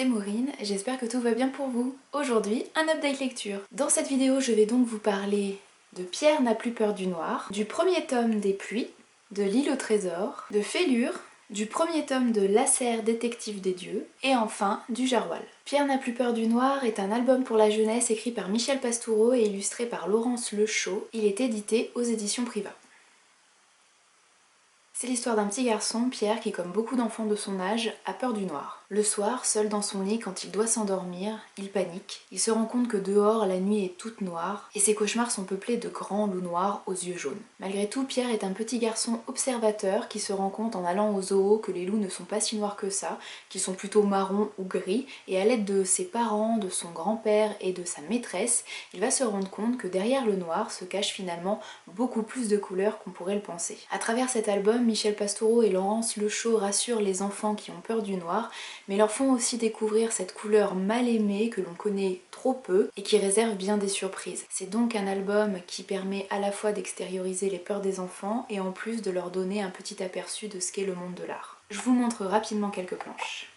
c'est Maureen, j'espère que tout va bien pour vous. Aujourd'hui, un update lecture. Dans cette vidéo, je vais donc vous parler de Pierre n'a plus peur du noir, du premier tome des Pluies, de L'île au trésor, de Fêlure, du premier tome de Lasserre, détective des dieux, et enfin du Jarwal. Pierre n'a plus peur du noir est un album pour la jeunesse écrit par Michel Pastoureau et illustré par Laurence Lechaud. Il est édité aux éditions Priva. C'est l'histoire d'un petit garçon, Pierre, qui comme beaucoup d'enfants de son âge, a peur du noir. Le soir, seul dans son lit, quand il doit s'endormir, il panique. Il se rend compte que dehors, la nuit est toute noire, et ses cauchemars sont peuplés de grands loups noirs aux yeux jaunes. Malgré tout, Pierre est un petit garçon observateur qui se rend compte en allant au zoo que les loups ne sont pas si noirs que ça, qu'ils sont plutôt marrons ou gris, et à l'aide de ses parents, de son grand-père et de sa maîtresse, il va se rendre compte que derrière le noir se cache finalement beaucoup plus de couleurs qu'on pourrait le penser. À travers cet album, Michel Pastoureau et Laurence Lechaud rassurent les enfants qui ont peur du noir, mais leur font aussi découvrir cette couleur mal aimée que l'on connaît trop peu et qui réserve bien des surprises. C'est donc un album qui permet à la fois d'extérioriser les peurs des enfants et en plus de leur donner un petit aperçu de ce qu'est le monde de l'art. Je vous montre rapidement quelques planches.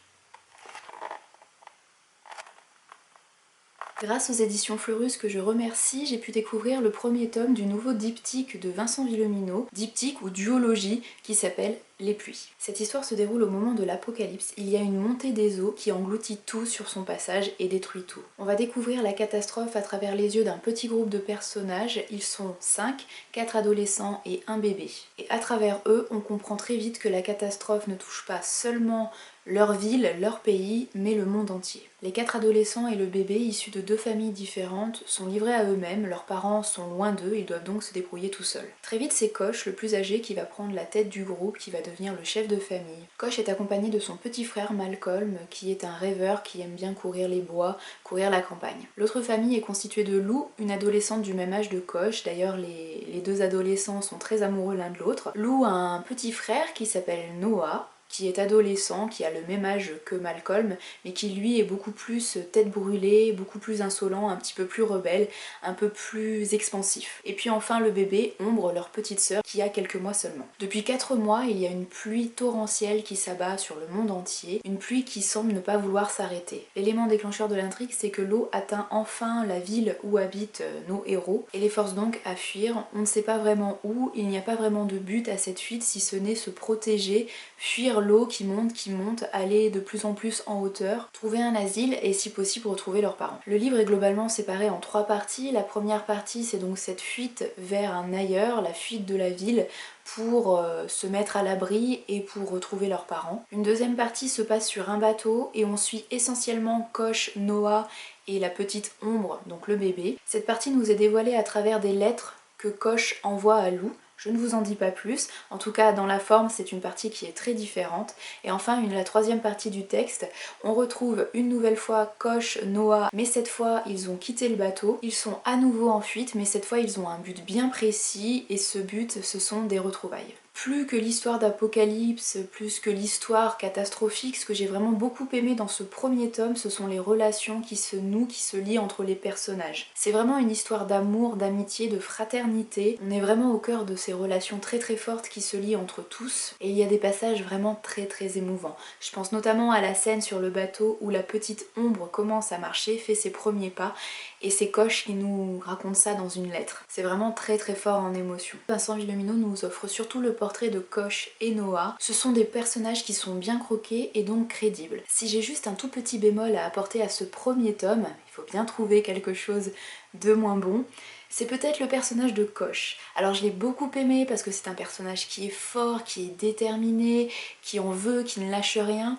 Grâce aux éditions Fleurus que je remercie, j'ai pu découvrir le premier tome du nouveau diptyque de Vincent Villeminot, diptyque ou duologie qui s'appelle Les Pluies. Cette histoire se déroule au moment de l'apocalypse. Il y a une montée des eaux qui engloutit tout sur son passage et détruit tout. On va découvrir la catastrophe à travers les yeux d'un petit groupe de personnages. Ils sont 5, 4 adolescents et un bébé. Et à travers eux, on comprend très vite que la catastrophe ne touche pas seulement leur ville, leur pays, mais le monde entier. Les 4 adolescents et le bébé, issus de 2 familles différentes, sont livrés à eux-mêmes, leurs parents sont loin d'eux, ils doivent donc se débrouiller tout seuls. Très vite, c'est Coche, le plus âgé, qui va prendre la tête du groupe, qui va devenir le chef de famille. Coche est accompagné de son petit frère Malcolm, qui est un rêveur qui aime bien courir les bois, courir la campagne. L'autre famille est constituée de Lou, une adolescente du même âge de Coche, d'ailleurs les 2 adolescents sont très amoureux l'un de l'autre. Lou a un petit frère qui s'appelle Noah, qui est adolescent, qui a le même âge que Malcolm, mais qui lui est beaucoup plus tête brûlée, beaucoup plus insolent, un petit peu plus rebelle, un peu plus expansif. Et puis enfin le bébé, Ombre, leur petite sœur, qui a quelques mois seulement. Depuis 4 mois, il y a une pluie torrentielle qui s'abat sur le monde entier, une pluie qui semble ne pas vouloir s'arrêter. L'élément déclencheur de l'intrigue, c'est que l'eau atteint enfin la ville où habitent nos héros, et les force donc à fuir. On ne sait pas vraiment où, il n'y a pas vraiment de but à cette fuite, si ce n'est se protéger, fuir l'eau qui monte, aller de plus en plus en hauteur, trouver un asile et si possible retrouver leurs parents. Le livre est globalement séparé en 3 parties. La première partie, c'est donc cette fuite vers un ailleurs, la fuite de la ville pour se mettre à l'abri et pour retrouver leurs parents. Une deuxième partie se passe sur un bateau et on suit essentiellement Coche, Noah et la petite Ombre, donc le bébé. Cette partie nous est dévoilée à travers des lettres que Coche envoie à Lou. Je ne vous en dis pas plus, en tout cas dans la forme c'est une partie qui est très différente. Et enfin la troisième partie du texte, on retrouve une nouvelle fois Coche, Noah, mais cette fois ils ont quitté le bateau, ils sont à nouveau en fuite, mais cette fois ils ont un but bien précis et ce but ce sont des retrouvailles. Plus que l'histoire d'apocalypse, plus que l'histoire catastrophique, ce que j'ai vraiment beaucoup aimé dans ce premier tome, ce sont les relations qui se nouent, qui se lient entre les personnages. C'est vraiment une histoire d'amour, d'amitié, de fraternité. On est vraiment au cœur de ces relations très très fortes qui se lient entre tous. Et il y a des passages vraiment très très émouvants. Je pense notamment à la scène sur le bateau où la petite Ombre commence à marcher, fait ses premiers pas, et c'est Coche qui nous raconte ça dans une lettre. C'est vraiment très très fort en émotion. Vincent Villeminot nous offre surtout le portrait de Coche et Noah. Ce sont des personnages qui sont bien croqués et donc crédibles. Si j'ai juste un tout petit bémol à apporter à ce premier tome, il faut bien trouver quelque chose de moins bon, c'est peut-être le personnage de Coche. Alors je l'ai beaucoup aimé parce que c'est un personnage qui est fort, qui est déterminé, qui en veut, qui ne lâche rien,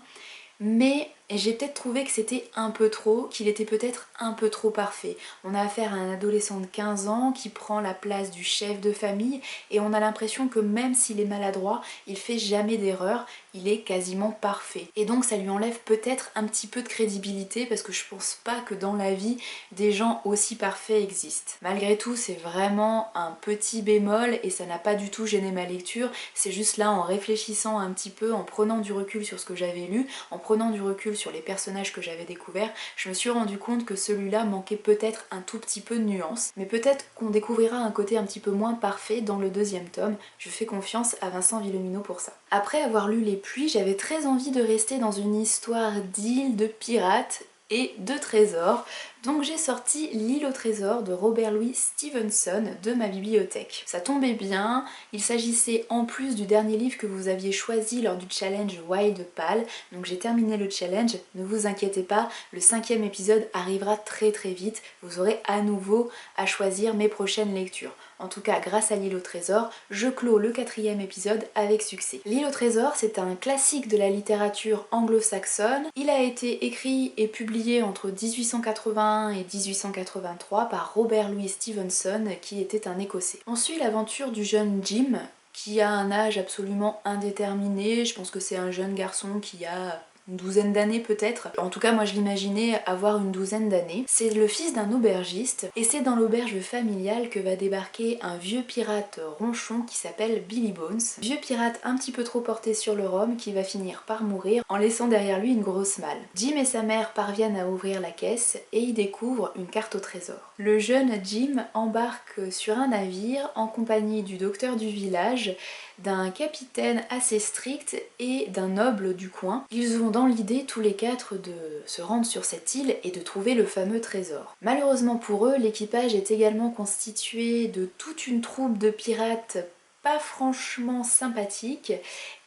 mais j'ai peut-être trouvé que c'était un peu trop, qu'il était peut-être un peu trop parfait. On a affaire à un adolescent de 15 ans qui prend la place du chef de famille et on a l'impression que même s'il est maladroit, il fait jamais d'erreur, il est quasiment parfait. Et donc ça lui enlève peut-être un petit peu de crédibilité parce que je pense pas que dans la vie, des gens aussi parfaits existent. Malgré tout, c'est vraiment un petit bémol et ça n'a pas du tout gêné ma lecture. C'est juste là en réfléchissant un petit peu, en prenant du recul sur ce que j'avais lu, en prenant du recul sur les personnages que j'avais découverts, je me suis rendu compte que celui-là manquait peut-être un tout petit peu de nuance, mais peut-être qu'on découvrira un côté un petit peu moins parfait dans le deuxième tome. Je fais confiance à Vincent Villomino pour ça. Après avoir lu Les Pluies, j'avais très envie de rester dans une histoire d'île, de pirates et de trésors, donc j'ai sorti L'île au trésor de Robert Louis Stevenson de ma bibliothèque. Ça tombait bien, il s'agissait en plus du dernier livre que vous aviez choisi lors du challenge Wild Pal, donc j'ai terminé le challenge, ne vous inquiétez pas, le 5e épisode arrivera très vite, vous aurez à nouveau à choisir mes prochaines lectures. En tout cas, grâce à L'île au trésor, je clôt le 4e épisode avec succès. L'île au trésor, c'est un classique de la littérature anglo-saxonne. Il a été écrit et publié entre 1880 et 1883 par Robert Louis Stevenson, qui était un Écossais. On suit l'aventure du jeune Jim, qui a un âge absolument indéterminé. Je pense que c'est un jeune garçon qui a une douzaine d'années peut-être. En tout cas, moi je l'imaginais avoir une douzaine d'années. C'est le fils d'un aubergiste et c'est dans l'auberge familiale que va débarquer un vieux pirate ronchon qui s'appelle Billy Bones. Vieux pirate un petit peu trop porté sur le rhum qui va finir par mourir en laissant derrière lui une grosse malle. Jim et sa mère parviennent à ouvrir la caisse et y découvrent une carte au trésor. Le jeune Jim embarque sur un navire en compagnie du docteur du village, d'un capitaine assez strict et d'un noble du coin. Ils ont dans l'idée tous les quatre de se rendre sur cette île et de trouver le fameux trésor. Malheureusement pour eux, l'équipage est également constitué de toute une troupe de pirates pas franchement sympathiques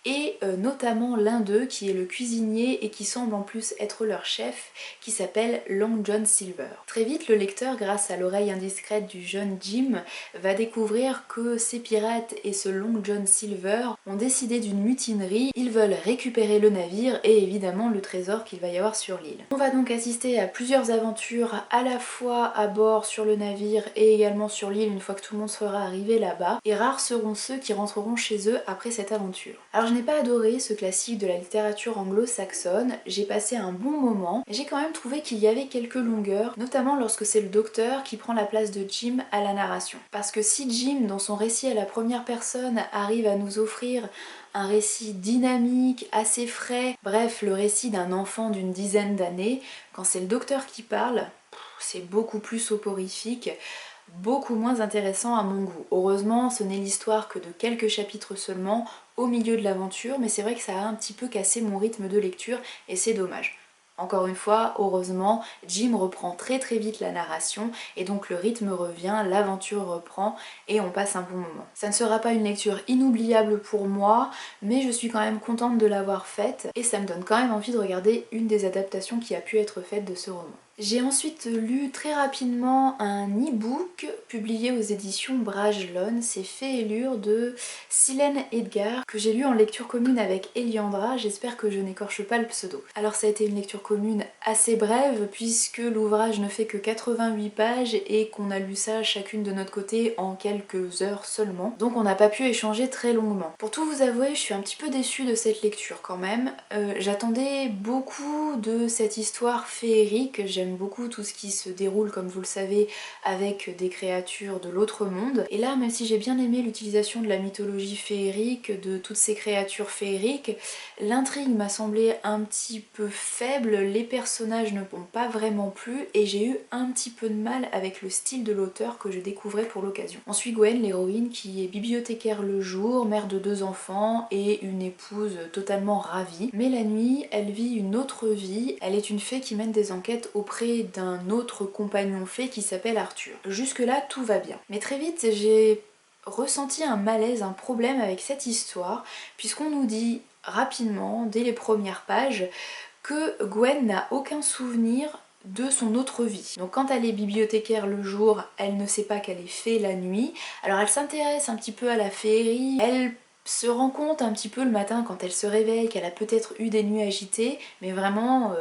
et notamment l'un d'eux qui est le cuisinier et qui semble en plus être leur chef, qui s'appelle Long John Silver. Très vite, le lecteur, grâce à l'oreille indiscrète du jeune Jim, va découvrir que ces pirates et ce Long John Silver ont décidé d'une mutinerie. Ils veulent récupérer le navire et évidemment le trésor qu'il va y avoir sur l'île. On va donc assister à plusieurs aventures à la fois à bord sur le navire et également sur l'île une fois que tout le monde sera arrivé là-bas, et rares seront ceux qui rentreront chez eux après cette aventure. Alors je n'ai pas adoré ce classique de la littérature anglo-saxonne, j'ai passé un bon moment, mais j'ai quand même trouvé qu'il y avait quelques longueurs, notamment lorsque c'est le docteur qui prend la place de Jim à la narration. Parce que si Jim, dans son récit à la première personne, arrive à nous offrir un récit dynamique, assez frais, bref, le récit d'un enfant d'une dizaine d'années, quand c'est le docteur qui parle, c'est beaucoup plus soporifique, beaucoup moins intéressant à mon goût. Heureusement, ce n'est l'histoire que de quelques chapitres seulement au milieu de l'aventure, mais c'est vrai que ça a un petit peu cassé mon rythme de lecture et c'est dommage. Encore une fois, heureusement, Jim reprend très vite la narration et donc le rythme revient, l'aventure reprend et on passe un bon moment. Ça ne sera pas une lecture inoubliable pour moi, mais je suis quand même contente de l'avoir faite et ça me donne quand même envie de regarder une des adaptations qui a pu être faite de ce roman. J'ai ensuite lu très rapidement un e-book publié aux éditions Bragelonne, c'est Fée et Lure de Silène Edgar, que j'ai lu en lecture commune avec Eliandra, j'espère que je n'écorche pas le pseudo. Alors ça a été une lecture commune assez brève puisque l'ouvrage ne fait que 88 pages et qu'on a lu ça chacune de notre côté en quelques heures seulement, donc on n'a pas pu échanger très longuement. Pour tout vous avouer, je suis un petit peu déçue de cette lecture quand même. J'attendais beaucoup de cette histoire féerique, j'aime beaucoup tout ce qui se déroule, comme vous le savez, avec des créatures de l'autre monde. Et là, même si j'ai bien aimé l'utilisation de la mythologie féerique, de toutes ces créatures féeriques, l'intrigue m'a semblé un petit peu faible, les personnages ne m'ont pas vraiment plu et j'ai eu un petit peu de mal avec le style de l'auteur que je découvrais pour l'occasion. On suit Gwen, l'héroïne, qui est bibliothécaire le jour, mère de 2 enfants et une épouse totalement ravie. Mais la nuit, elle vit une autre vie, elle est une fée qui mène des enquêtes auprès d'un autre compagnon fée qui s'appelle Arthur. Jusque là, tout va bien. Mais très vite, j'ai ressenti un malaise, un problème avec cette histoire, puisqu'on nous dit rapidement, dès les premières pages, que Gwen n'a aucun souvenir de son autre vie. Donc quand elle est bibliothécaire le jour, elle ne sait pas qu'elle est fée la nuit. Alors elle s'intéresse un petit peu à la féerie, elle se rend compte un petit peu le matin quand elle se réveille qu'elle a peut-être eu des nuits agitées, mais vraiment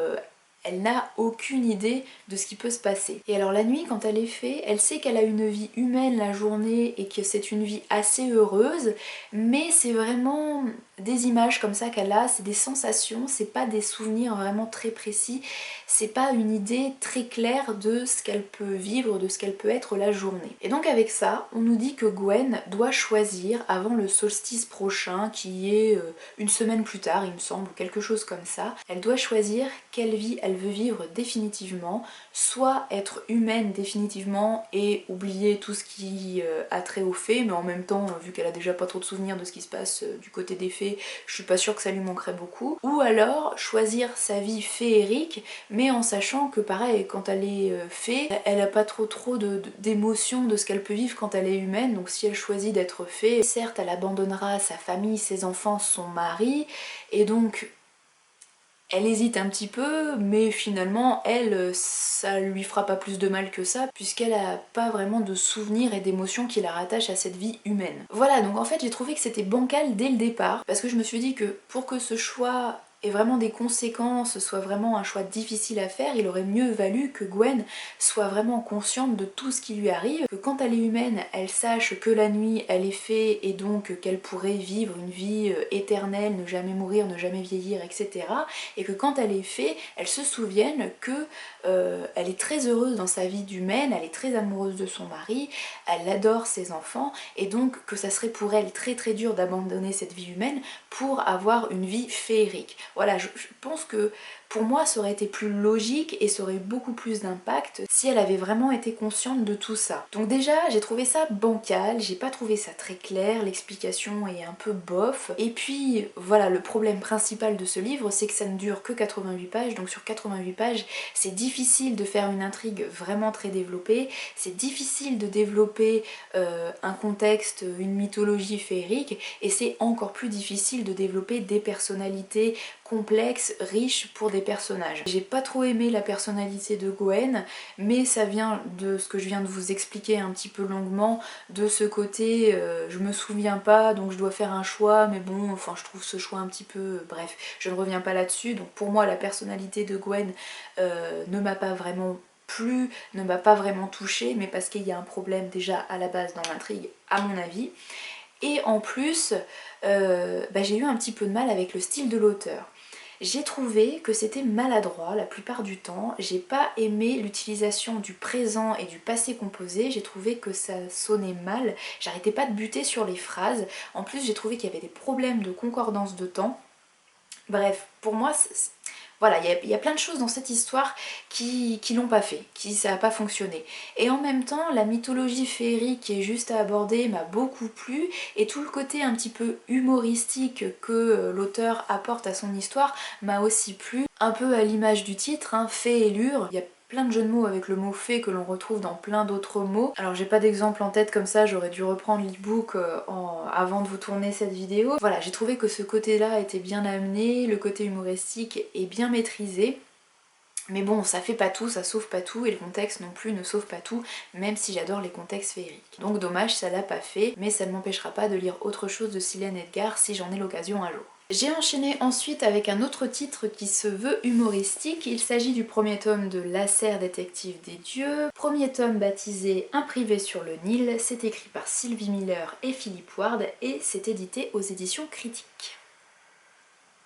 elle n'a aucune idée de ce qui peut se passer. Et alors la nuit, quand elle est fée, elle sait qu'elle a une vie humaine la journée et que c'est une vie assez heureuse, mais c'est vraiment des images comme ça qu'elle a, c'est des sensations, c'est pas des souvenirs vraiment très précis, c'est pas une idée très claire de ce qu'elle peut vivre, de ce qu'elle peut être la journée. Et donc avec ça, on nous dit que Gwen doit choisir avant le solstice prochain, qui est une semaine plus tard il me semble, ou quelque chose comme ça, elle doit choisir quelle vie elle veut vivre définitivement, soit être humaine définitivement et oublier tout ce qui a trait aux fées, mais en même temps, vu qu'elle a déjà pas trop de souvenirs de ce qui se passe du côté des fées, je suis pas sûre que ça lui manquerait beaucoup. Ou alors choisir sa vie féerique, mais en sachant que pareil, quand elle est fée, elle a pas trop d'émotions de ce qu'elle peut vivre quand elle est humaine, donc si elle choisit d'être fée, certes elle abandonnera sa famille, ses enfants, son mari, et donc elle hésite un petit peu, mais finalement, elle, ça lui fera pas plus de mal que ça, puisqu'elle a pas vraiment de souvenirs et d'émotions qui la rattachent à cette vie humaine. Voilà, donc en fait, j'ai trouvé que c'était bancal dès le départ, parce que je me suis dit que pour que ce choix ait vraiment des conséquences, soit vraiment un choix difficile à faire, il aurait mieux valu que Gwen soit vraiment consciente de tout ce qui lui arrive, que quand elle est humaine, elle sache que la nuit, elle est fée, et donc qu'elle pourrait vivre une vie éternelle, ne jamais mourir, ne jamais vieillir, etc. Et que quand elle est fée, elle se souvienne que elle est très heureuse dans sa vie d'humaine, elle est très amoureuse de son mari, elle adore ses enfants, et donc que ça serait pour elle très très dur d'abandonner cette vie humaine pour avoir une vie féerique. Voilà, je pense que pour moi ça aurait été plus logique et ça aurait eu beaucoup plus d'impact si elle avait vraiment été consciente de tout ça. Donc déjà j'ai trouvé ça bancal, j'ai pas trouvé ça très clair, l'explication est un peu bof, et puis voilà, le problème principal de ce livre c'est que ça ne dure que 88 pages, donc sur 88 pages c'est difficile de faire une intrigue vraiment très développée, c'est difficile de développer un contexte, une mythologie féerique, et c'est encore plus difficile de développer des personnalités complexes, riches pour des personnages. J'ai pas trop aimé la personnalité de Gwen, mais ça vient de ce que je viens de vous expliquer un petit peu longuement, de ce côté je me souviens pas donc je dois faire un choix, mais bon, enfin je trouve ce choix un petit peu... bref, je ne reviens pas là-dessus, donc pour moi la personnalité de Gwen ne m'a pas vraiment plu, ne m'a pas vraiment touchée, mais parce qu'il y a un problème déjà à la base dans l'intrigue, à mon avis. Et en plus, j'ai eu un petit peu de mal avec le style de l'auteur. J'ai trouvé que c'était maladroit la plupart du temps, j'ai pas aimé l'utilisation du présent et du passé composé, j'ai trouvé que ça sonnait mal, j'arrêtais pas de buter sur les phrases, en plus j'ai trouvé qu'il y avait des problèmes de concordance de temps. Bref, pour moi, voilà, il y a plein de choses dans cette histoire qui l'ont pas fait, qui ça n'a pas fonctionné. Et en même temps, la mythologie féerique qui est juste à aborder m'a beaucoup plu, et tout le côté un petit peu humoristique que l'auteur apporte à son histoire m'a aussi plu. Un peu à l'image du titre, hein, Fée et Lure, il y a plein de jeux de mots avec le mot fée que l'on retrouve dans plein d'autres mots. Alors j'ai pas d'exemple en tête comme ça, j'aurais dû reprendre l'e-book avant de vous tourner cette vidéo. Voilà, j'ai trouvé que ce côté-là était bien amené, le côté humoristique est bien maîtrisé. Mais bon, ça fait pas tout, ça sauve pas tout, et le contexte non plus ne sauve pas tout, même si j'adore les contextes féeriques. Donc dommage, ça l'a pas fait, mais ça ne m'empêchera pas de lire autre chose de Silène Edgar si j'en ai l'occasion un jour. J'ai enchaîné ensuite avec un autre titre qui se veut humoristique. Il s'agit du premier tome de Lasserre, détective des dieux. Premier tome baptisé Un privé sur le Nil. C'est écrit par Sylvie Miller et Philippe Ward et c'est édité aux éditions Critiques.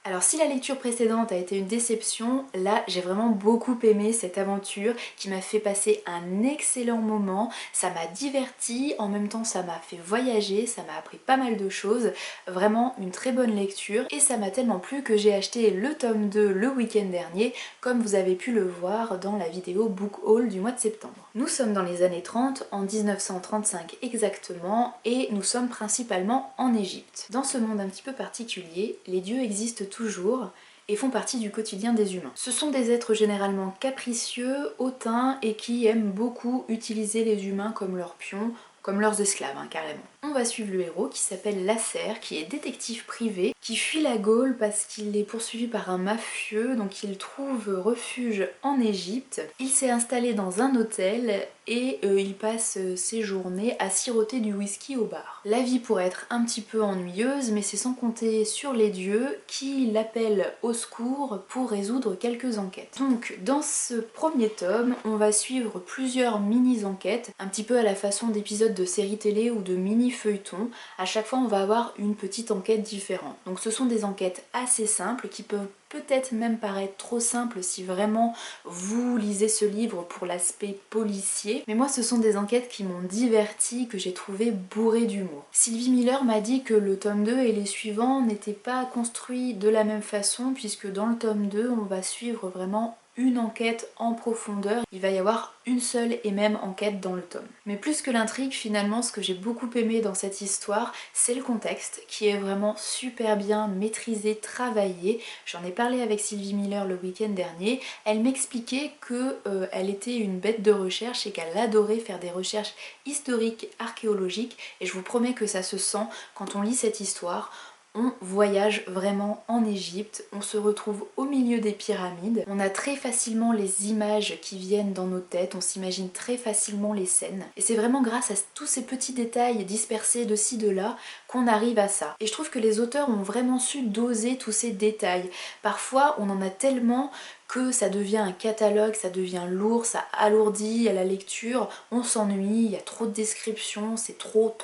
Alors si la lecture précédente a été une déception, là j'ai vraiment beaucoup aimé cette aventure qui m'a fait passer un excellent moment, ça m'a divertie, en même temps ça m'a fait voyager, ça m'a appris pas mal de choses, vraiment une très bonne lecture, et ça m'a tellement plu que j'ai acheté le tome 2 le week-end dernier, comme vous avez pu le voir dans la vidéo Book Haul du mois de septembre. Nous sommes dans les années 30, en 1935 exactement, et nous sommes principalement en Égypte. Dans ce monde un petit peu particulier, les dieux existent toujours et font partie du quotidien des humains. Ce sont des êtres généralement capricieux, hautains et qui aiment beaucoup utiliser les humains comme leurs pions, comme leurs esclaves carrément. On va suivre le héros qui s'appelle Lasserre, qui est détective privé, qui fuit la Gaule parce qu'il est poursuivi par un mafieux, donc il trouve refuge en Égypte. Il s'est installé dans un hôtel et il passe ses journées à siroter du whisky au bar. La vie pourrait être un petit peu ennuyeuse, mais c'est sans compter sur les dieux qui l'appellent au secours pour résoudre quelques enquêtes. Donc dans ce premier tome, on va suivre plusieurs mini-enquêtes, un petit peu à la façon d'épisodes épisodes de séries télé ou de mini-feuilletons, à chaque fois on va avoir une petite enquête différente. Donc ce sont des enquêtes assez simples qui peuvent peut-être même paraître trop simples si vraiment vous lisez ce livre pour l'aspect policier. Mais moi ce sont des enquêtes qui m'ont divertie, que j'ai trouvé bourrées d'humour. Sylvie Miller m'a dit que le tome 2 et les suivants n'étaient pas construits de la même façon puisque dans le tome 2 on va suivre vraiment une enquête en profondeur. Il va y avoir une seule et même enquête dans le tome. Mais plus que l'intrigue, finalement, ce que j'ai beaucoup aimé dans cette histoire, c'est le contexte qui est vraiment super bien maîtrisé, travaillé. J'en ai parlé avec Sylvie Miller le week-end dernier. Elle m'expliquait qu'elle était une bête de recherche et qu'elle adorait faire des recherches historiques, archéologiques, et je vous promets que ça se sent quand on lit cette histoire. On voyage vraiment en Égypte, on se retrouve au milieu des pyramides, on a très facilement les images qui viennent dans nos têtes, on s'imagine très facilement les scènes. Et c'est vraiment grâce à tous ces petits détails dispersés de ci de là qu'on arrive à ça. Et je trouve que les auteurs ont vraiment su doser tous ces détails. Parfois on en a tellement que ça devient un catalogue, ça devient lourd, ça alourdit à la lecture, on s'ennuie, il y a trop de descriptions, c'est trop.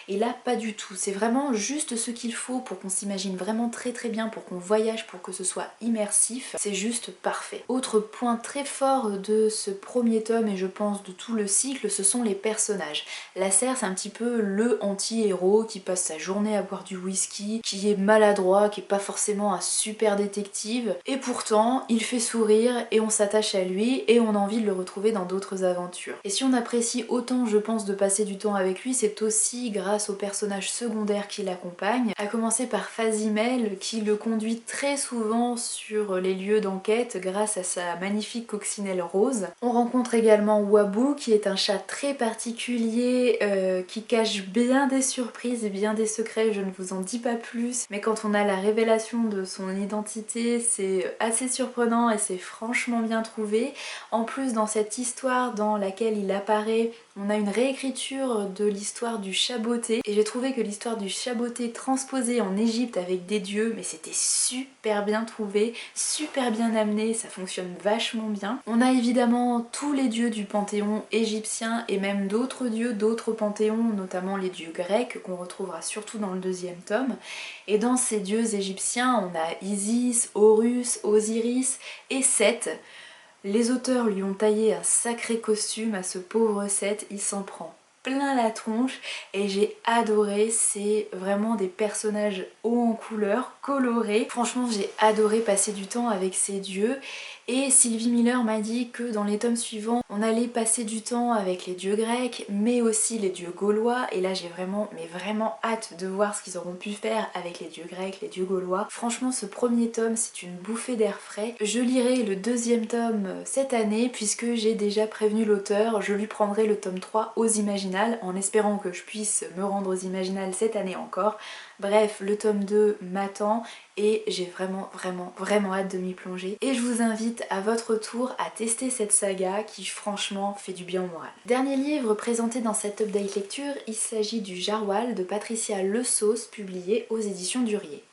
Et là pas du tout, c'est vraiment juste ce qu'il faut pour qu'on s'imagine vraiment très bien, pour qu'on voyage, pour que ce soit immersif, c'est juste parfait. Autre point très fort de ce premier tome et je pense de tout le cycle, ce sont les personnages. Lasserre c'est un petit peu le anti-héros qui passe sa journée à boire du whisky, qui est maladroit, qui est pas forcément un super détective, et pourtant il fait sourire et on s'attache à lui et on a envie de le retrouver dans d'autres aventures. Et si on apprécie autant, je pense, de passer du temps avec lui, c'est aussi grâce aux personnages secondaires qui l'accompagnent, à commencer par Fazimel qui le conduit très souvent sur les lieux d'enquête grâce à sa magnifique coccinelle rose. On rencontre également Wabou qui est un chat très particulier qui cache bien des surprises et bien des secrets, je ne vous en dis pas plus, mais quand on a la révélation de son identité, c'est assez surprenant et c'est franchement bien trouvé. En plus, dans cette histoire dans laquelle il apparaît, on a une réécriture de l'histoire du chaboté et j'ai trouvé que l'histoire du chaboté transposée en Égypte avec des dieux, mais c'était super bien trouvé, super bien amené, ça fonctionne vachement bien. On a évidemment tous les dieux du panthéon égyptien et même d'autres dieux, d'autres panthéons, notamment les dieux grecs qu'on retrouvera surtout dans le deuxième tome. Et dans ces dieux égyptiens, on a Isis, Horus, Osiris et Seth. Les auteurs lui ont taillé un sacré costume à ce pauvre Seth, il s'en prend plein la tronche et j'ai adoré, c'est vraiment des personnages hauts en couleur, colorés. Franchement j'ai adoré passer du temps avec ces dieux et Sylvie Miller m'a dit que dans les tomes suivants on allait passer du temps avec les dieux grecs mais aussi les dieux gaulois et là j'ai vraiment hâte de voir ce qu'ils auront pu faire avec les dieux grecs, les dieux gaulois. Franchement ce premier tome c'est une bouffée d'air frais. Je lirai le deuxième tome cette année puisque j'ai déjà prévenu l'auteur, je lui prendrai le tome 3 aux Imaginales en espérant que je puisse me rendre aux Imaginales cette année encore. Bref, le tome 2 m'attend et j'ai vraiment hâte de m'y plonger. Et je vous invite à votre tour à tester cette saga qui franchement fait du bien au moral. Dernier livre présenté dans cette update lecture, il s'agit du Jarwal de Patricia Le Sauce, publié aux éditions Durier.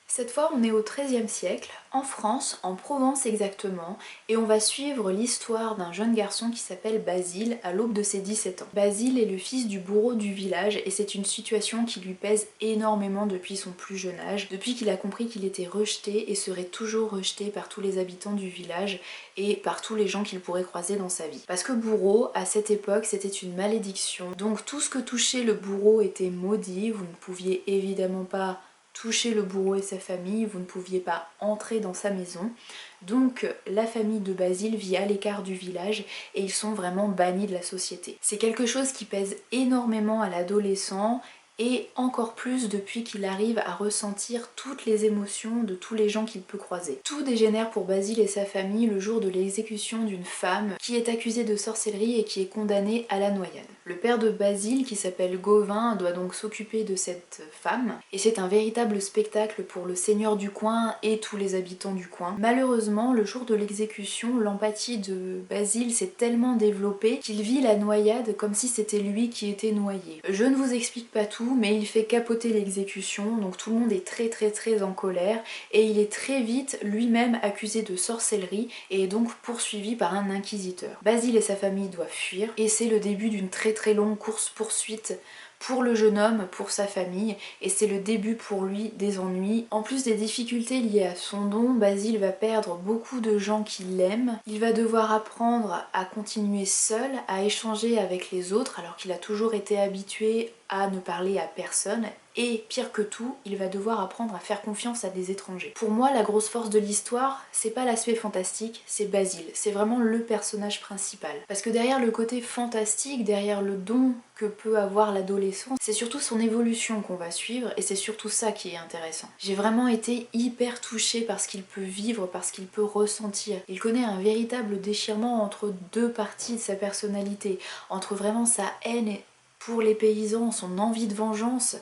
Cette fois on est au XIIIe siècle, en France, en Provence exactement, et on va suivre l'histoire d'un jeune garçon qui s'appelle Basile à l'aube de ses 17 ans. Basile est le fils du bourreau du village et c'est une situation qui lui pèse énormément depuis son plus jeune âge, depuis qu'il a compris qu'il était rejeté et serait toujours rejeté par tous les habitants du village et par tous les gens qu'il pourrait croiser dans sa vie. Parce que bourreau, à cette époque, c'était une malédiction, donc tout ce que touchait le bourreau était maudit, vous ne pouviez évidemment pas toucher le bourreau et sa famille, vous ne pouviez pas entrer dans sa maison. Donc la famille de Basile vit à l'écart du village et ils sont vraiment bannis de la société. C'est quelque chose qui pèse énormément à l'adolescent et encore plus depuis qu'il arrive à ressentir toutes les émotions de tous les gens qu'il peut croiser. Tout dégénère pour Basile et sa famille le jour de l'exécution d'une femme qui est accusée de sorcellerie et qui est condamnée à la noyade. Le père de Basile, qui s'appelle Gauvin, doit donc s'occuper de cette femme et c'est un véritable spectacle pour le seigneur du coin et tous les habitants du coin. Malheureusement, le jour de l'exécution, l'empathie de Basile s'est tellement développée qu'il vit la noyade comme si c'était lui qui était noyé. Je ne vous explique pas tout, tout, mais il fait capoter l'exécution, donc tout le monde est très en colère et il est très vite lui-même accusé de sorcellerie et est donc poursuivi par un inquisiteur. Basile et sa famille doivent fuir et c'est le début d'une très longue course-poursuite pour le jeune homme, pour sa famille, et c'est le début pour lui des ennuis. En plus des difficultés liées à son don, Basile va perdre beaucoup de gens qui l'aiment. Il va devoir apprendre à continuer seul, à échanger avec les autres, alors qu'il a toujours été habitué à ne parler à personne. Et pire que tout, il va devoir apprendre à faire confiance à des étrangers. Pour moi, la grosse force de l'histoire, c'est pas l'aspect fantastique, c'est Basile. C'est vraiment le personnage principal. Parce que derrière le côté fantastique, derrière le don que peut avoir l'adolescent, c'est surtout son évolution qu'on va suivre et c'est surtout ça qui est intéressant. J'ai vraiment été hyper touchée par ce qu'il peut vivre, par ce qu'il peut ressentir. Il connaît un véritable déchirement entre deux parties de sa personnalité, entre vraiment sa haine pour les paysans, son envie de vengeance,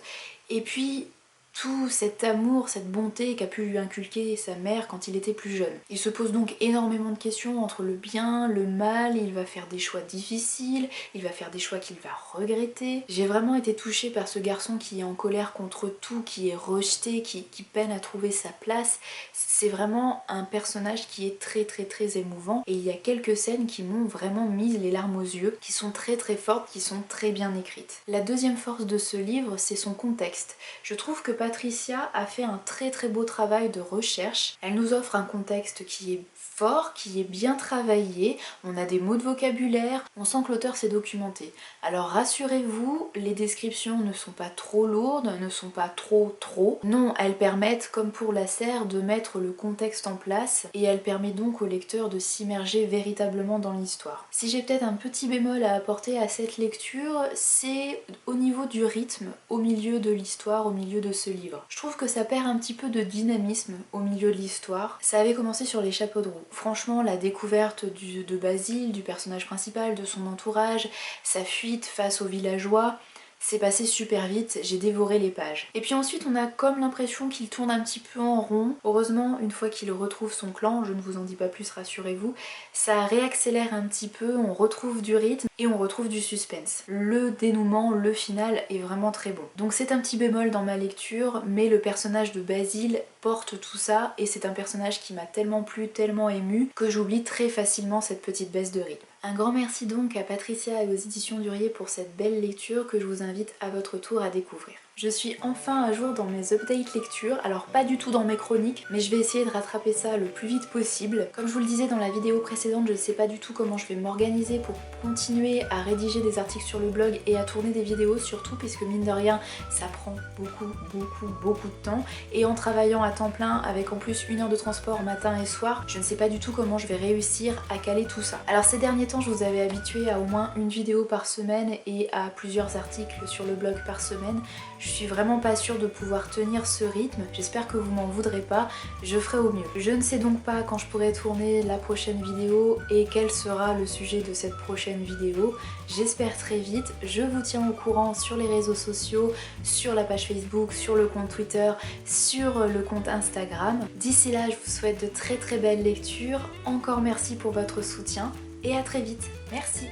et puis tout cet amour, cette bonté qu'a pu lui inculquer sa mère quand il était plus jeune. Il se pose donc énormément de questions entre le bien, le mal, il va faire des choix difficiles, il va faire des choix qu'il va regretter. J'ai vraiment été touchée par ce garçon qui est en colère contre tout, qui est rejeté, qui peine à trouver sa place. C'est vraiment un personnage qui est très émouvant et il y a quelques scènes qui m'ont vraiment mis les larmes aux yeux, qui sont très fortes, qui sont très bien écrites. La deuxième force de ce livre, c'est son contexte. Je trouve que Patricia a fait un très beau travail de recherche. Elle nous offre un contexte qui est fort, qui est bien travaillé, on a des mots de vocabulaire, on sent que l'auteur s'est documenté. Alors rassurez-vous, les descriptions ne sont pas trop lourdes, ne sont pas trop. Non, elles permettent, comme pour la serre, de mettre le contexte en place et elles permettent donc au lecteur de s'immerger véritablement dans l'histoire. Si j'ai peut-être un petit bémol à apporter à cette lecture, c'est au niveau du rythme, au milieu de l'histoire, au milieu de ce livre. Je trouve que ça perd un petit peu de dynamisme au milieu de l'histoire. Ça avait commencé sur les chapeaux de roue. Franchement, la découverte de Basile, du personnage principal, de son entourage, sa fuite face aux villageois, c'est passé super vite, j'ai dévoré les pages. Et puis ensuite on a comme l'impression qu'il tourne un petit peu en rond. Heureusement, une fois qu'il retrouve son clan, je ne vous en dis pas plus, rassurez-vous, ça réaccélère un petit peu, on retrouve du rythme et on retrouve du suspense. Le dénouement, le final est vraiment très bon. Donc c'est un petit bémol dans ma lecture, mais le personnage de Basile porte tout ça et c'est un personnage qui m'a tellement plu, tellement ému que j'oublie très facilement cette petite baisse de rythme. Un grand merci donc à Patricia et aux éditions Durier pour cette belle lecture que je vous invite à votre tour à découvrir. Je suis enfin à jour dans mes updates lecture, alors pas du tout dans mes chroniques, mais je vais essayer de rattraper ça le plus vite possible. Comme je vous le disais dans la vidéo précédente, je ne sais pas du tout comment je vais m'organiser pour continuer à rédiger des articles sur le blog et à tourner des vidéos, surtout puisque mine de rien, ça prend beaucoup de temps. Et en travaillant à temps plein, avec en plus 1 heure de transport matin et soir, je ne sais pas du tout comment je vais réussir à caler tout ça. Alors ces derniers temps, je vous avais habitué à au moins une vidéo par semaine et à plusieurs articles sur le blog par semaine. Je suis vraiment pas sûre de pouvoir tenir ce rythme, j'espère que vous m'en voudrez pas, je ferai au mieux. Je ne sais donc pas quand je pourrai tourner la prochaine vidéo et quel sera le sujet de cette prochaine vidéo. J'espère très vite, je vous tiens au courant sur les réseaux sociaux, sur la page Facebook, sur le compte Twitter, sur le compte Instagram. D'ici là, je vous souhaite de très belles lectures, encore merci pour votre soutien et à très vite. Merci.